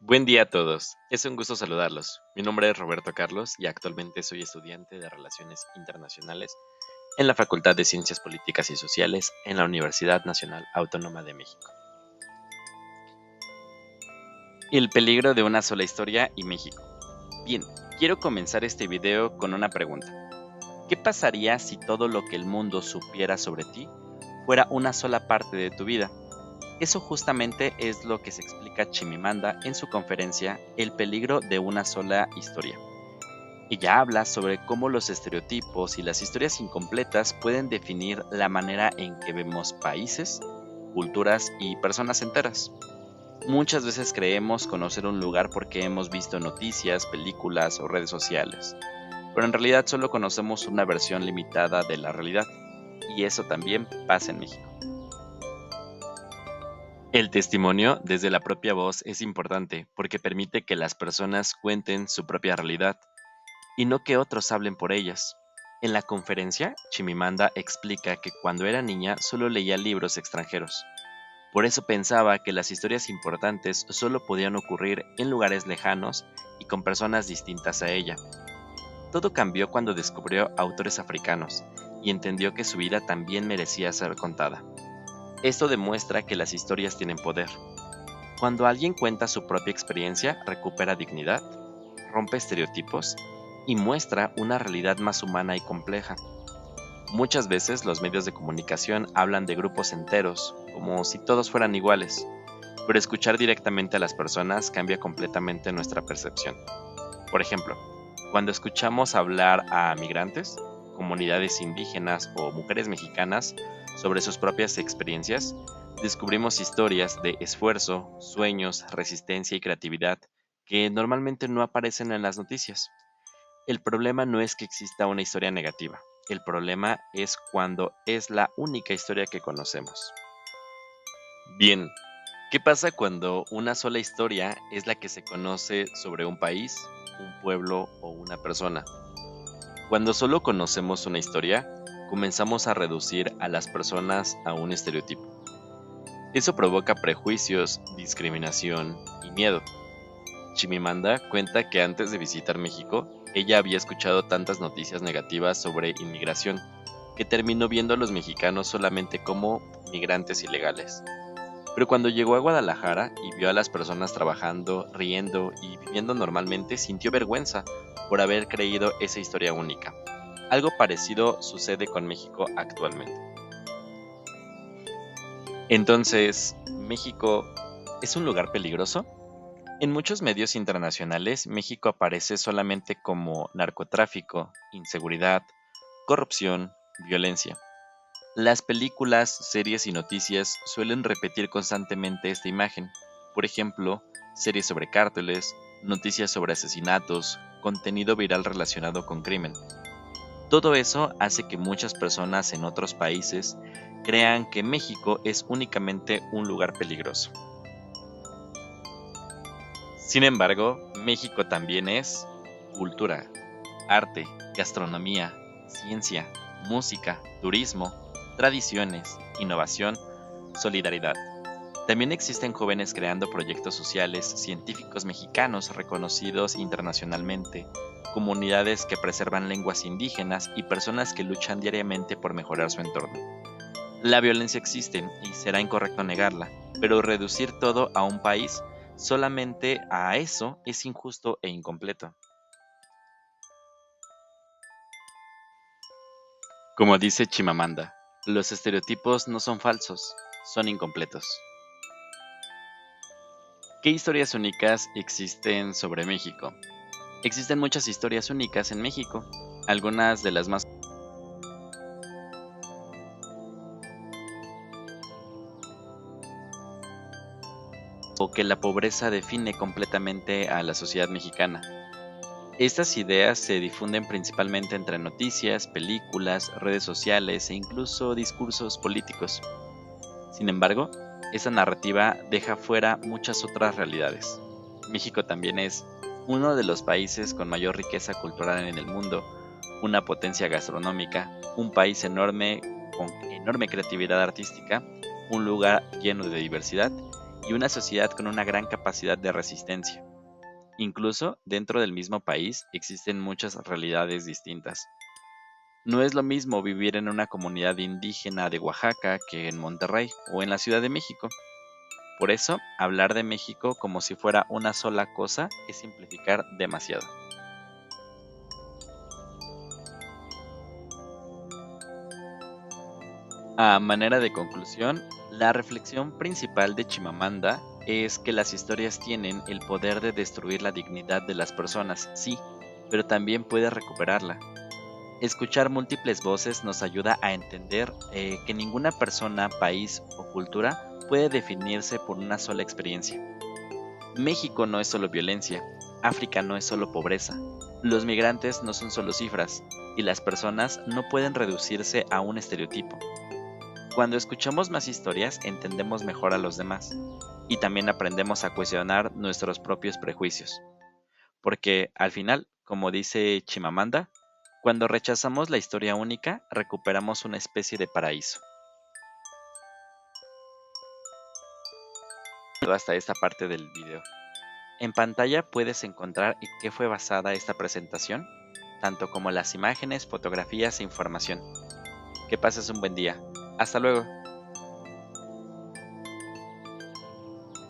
Buen día a todos. Es un gusto saludarlos. Mi nombre es Roberto Carlos y actualmente soy estudiante de Relaciones Internacionales en la Facultad de Ciencias Políticas y Sociales en la Universidad Nacional Autónoma de México. El peligro de una sola historia y México. Bien, quiero comenzar este video con una pregunta. ¿Qué pasaría si todo lo que el mundo supiera sobre ti fuera una sola parte de tu vida? Eso justamente es lo que se explica Chimamanda en su conferencia El peligro de una sola historia. Ella habla sobre cómo los estereotipos y las historias incompletas pueden definir la manera en que vemos países, culturas y personas enteras. Muchas veces creemos conocer un lugar porque hemos visto noticias, películas o redes sociales, pero en realidad solo conocemos una versión limitada de la realidad, y eso también pasa en México. El testimonio desde la propia voz es importante porque permite que las personas cuenten su propia realidad y no que otros hablen por ellas. En la conferencia, Chimamanda explica que cuando era niña solo leía libros extranjeros. Por eso pensaba que las historias importantes solo podían ocurrir en lugares lejanos y con personas distintas a ella. Todo cambió cuando descubrió autores africanos y entendió que su vida también merecía ser contada. Esto demuestra que las historias tienen poder. Cuando alguien cuenta su propia experiencia, recupera dignidad, rompe estereotipos y muestra una realidad más humana y compleja. Muchas veces los medios de comunicación hablan de grupos enteros, como si todos fueran iguales, pero escuchar directamente a las personas cambia completamente nuestra percepción. Por ejemplo, cuando escuchamos hablar a migrantes, comunidades indígenas o mujeres mexicanas sobre sus propias experiencias, descubrimos historias de esfuerzo, sueños, resistencia y creatividad que normalmente no aparecen en las noticias. El problema no es que exista una historia negativa, el problema es cuando es la única historia que conocemos. Bien, ¿qué pasa cuando una sola historia es la que se conoce sobre un país, un pueblo o una persona? Cuando solo conocemos una historia, comenzamos a reducir a las personas a un estereotipo. Eso provoca prejuicios, discriminación y miedo. Chimamanda cuenta que antes de visitar México, ella había escuchado tantas noticias negativas sobre inmigración que terminó viendo a los mexicanos solamente como migrantes ilegales. Pero cuando llegó a Guadalajara y vio a las personas trabajando, riendo y viviendo normalmente, sintió vergüenza por haber creído esa historia única. Algo parecido sucede con México actualmente. Entonces, ¿México es un lugar peligroso? En muchos medios internacionales, México aparece solamente como narcotráfico, inseguridad, corrupción, violencia. Las películas, series y noticias suelen repetir constantemente esta imagen. Por ejemplo, series sobre cárteles, noticias sobre asesinatos, contenido viral relacionado con crimen. Todo eso hace que muchas personas en otros países crean que México es únicamente un lugar peligroso. Sin embargo, México también es cultura, arte, gastronomía, ciencia, música, turismo, tradiciones, innovación, solidaridad. También existen jóvenes creando proyectos sociales, científicos mexicanos reconocidos internacionalmente, comunidades que preservan lenguas indígenas y personas que luchan diariamente por mejorar su entorno. La violencia existe y será incorrecto negarla, pero reducir todo a un país solamente a eso es injusto e incompleto. Como dice Chimamanda, los estereotipos no son falsos, son incompletos. ¿Qué historias únicas existen sobre México? Existen muchas historias únicas en México, algunas de las más o que la pobreza define completamente a la sociedad mexicana. Estas ideas se difunden principalmente entre noticias, películas, redes sociales e incluso discursos políticos. Sin embargo, esa narrativa deja fuera muchas otras realidades. México también es uno de los países con mayor riqueza cultural en el mundo, una potencia gastronómica, un país enorme con enorme creatividad artística, un lugar lleno de diversidad y una sociedad con una gran capacidad de resistencia. Incluso dentro del mismo país existen muchas realidades distintas. No es lo mismo vivir en una comunidad indígena de Oaxaca que en Monterrey o en la Ciudad de México. Por eso, hablar de México como si fuera una sola cosa es simplificar demasiado. A manera de conclusión, la reflexión principal de Chimamanda es que las historias tienen el poder de destruir la dignidad de las personas, sí, pero también puede recuperarla. Escuchar múltiples voces nos ayuda a entender que ninguna persona, país o cultura puede definirse por una sola experiencia. México no es solo violencia, África no es solo pobreza, los migrantes no son solo cifras, y las personas no pueden reducirse a un estereotipo. Cuando escuchamos más historias entendemos mejor a los demás, y también aprendemos a cuestionar nuestros propios prejuicios. Porque, al final, como dice Chimamanda, cuando rechazamos la historia única, recuperamos una especie de paraíso. Hasta esta parte del video. En pantalla puedes encontrar en qué fue basada esta presentación, tanto como las imágenes, fotografías e información. Que pases un buen día. Hasta luego.